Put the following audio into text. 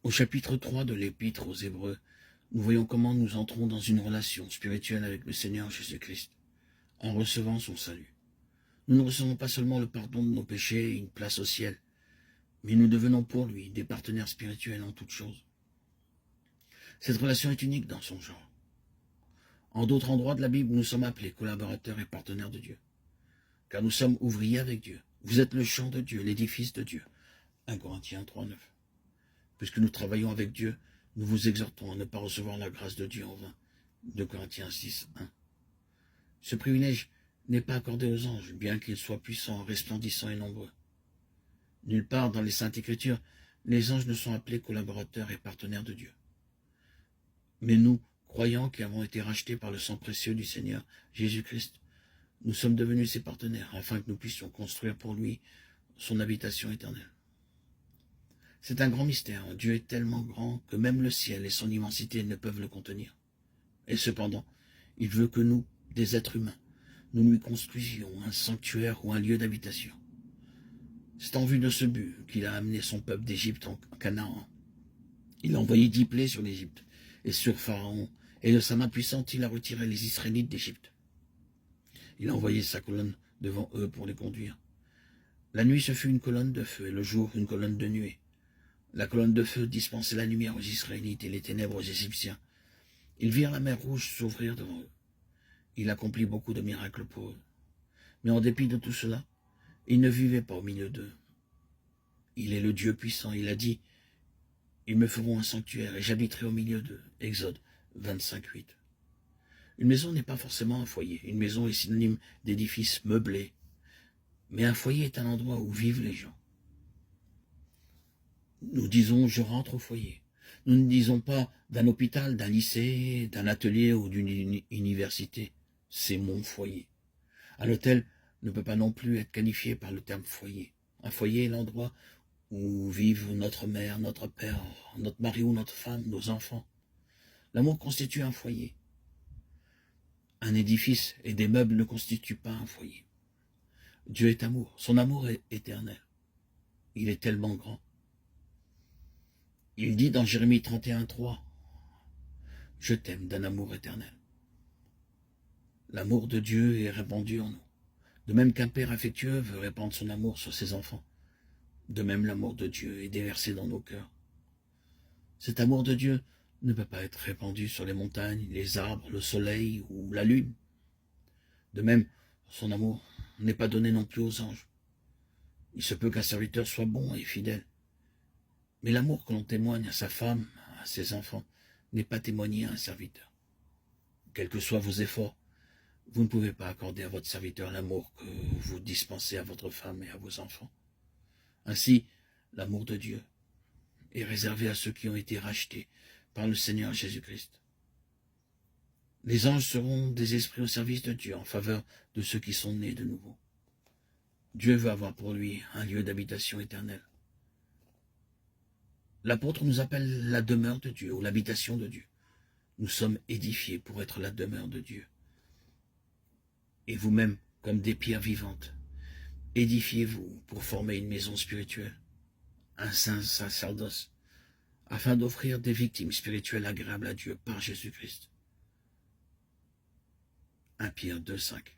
Au chapitre 3 de l'Épître aux Hébreux, nous voyons comment nous entrons dans une relation spirituelle avec le Seigneur Jésus-Christ, en recevant son salut. Nous ne recevons pas seulement le pardon de nos péchés et une place au ciel, mais nous devenons pour lui des partenaires spirituels en toutes choses. Cette relation est unique dans son genre. En d'autres endroits de la Bible, nous sommes appelés collaborateurs et partenaires de Dieu, car nous sommes ouvriers avec Dieu. Vous êtes le champ de Dieu, l'édifice de Dieu. 1 Corinthiens 3, 9. Puisque nous travaillons avec Dieu, nous vous exhortons à ne pas recevoir la grâce de Dieu en vain. 2 Corinthiens 6, 1. Ce privilège n'est pas accordé aux anges, bien qu'ils soient puissants, resplendissants et nombreux. Nulle part dans les Saintes Écritures, les anges ne sont appelés collaborateurs et partenaires de Dieu. Mais nous, croyants qui avons été rachetés par le sang précieux du Seigneur Jésus-Christ, nous sommes devenus ses partenaires, afin que nous puissions construire pour lui son habitation éternelle. C'est un grand mystère. Dieu est tellement grand que même le ciel et son immensité ne peuvent le contenir. Et cependant, il veut que nous, des êtres humains, nous lui construisions un sanctuaire ou un lieu d'habitation. C'est en vue de ce but qu'il a amené son peuple d'Égypte en Canaan. Il a envoyé 10 plaies sur l'Égypte et sur Pharaon, et de sa main puissante, il a retiré les Israélites d'Égypte. Il a envoyé sa colonne devant eux pour les conduire. La nuit, ce fut une colonne de feu, et le jour, une colonne de nuée. La colonne de feu dispensait la lumière aux Israélites et les ténèbres aux Égyptiens. Ils virent la mer Rouge s'ouvrir devant eux. Il accomplit beaucoup de miracles pour eux. Mais en dépit de tout cela, il ne vivait pas au milieu d'eux. Il est le Dieu puissant. Il a dit, « Ils me feront un sanctuaire et j'habiterai au milieu d'eux. » Exode 25, 8. Une maison n'est pas forcément un foyer. Une maison est synonyme d'édifice meublé. Mais un foyer est un endroit où vivent les gens. Nous disons « je rentre au foyer ». Nous ne disons pas d'un hôpital, d'un lycée, d'un atelier ou d'une université. C'est mon foyer. Un hôtel ne peut pas non plus être qualifié par le terme foyer. Un foyer est l'endroit où vivent notre mère, notre père, notre mari ou notre femme, nos enfants. L'amour constitue un foyer. Un édifice et des meubles ne constituent pas un foyer. Dieu est amour. Son amour est éternel. Il est tellement grand. Il dit dans Jérémie 31, 3, « Je t'aime d'un amour éternel ». L'amour de Dieu est répandu en nous. De même qu'un père affectueux veut répandre son amour sur ses enfants, de même l'amour de Dieu est déversé dans nos cœurs. Cet amour de Dieu ne peut pas être répandu sur les montagnes, les arbres, le soleil ou la lune. De même, son amour n'est pas donné non plus aux anges. Il se peut qu'un serviteur soit bon et fidèle. Mais l'amour que l'on témoigne à sa femme, à ses enfants, n'est pas témoigné à un serviteur. Quels que soient vos efforts, vous ne pouvez pas accorder à votre serviteur l'amour que vous dispensez à votre femme et à vos enfants. Ainsi, l'amour de Dieu est réservé à ceux qui ont été rachetés par le Seigneur Jésus-Christ. Les anges seront des esprits au service de Dieu en faveur de ceux qui sont nés de nouveau. Dieu veut avoir pour lui un lieu d'habitation éternelle. L'apôtre nous appelle la demeure de Dieu ou l'habitation de Dieu. Nous sommes édifiés pour être la demeure de Dieu. Et vous-même, comme des pierres vivantes, édifiez-vous pour former une maison spirituelle, un saint sacerdoce, afin d'offrir des victimes spirituelles agréables à Dieu par Jésus-Christ. 1 Pierre 2, 5.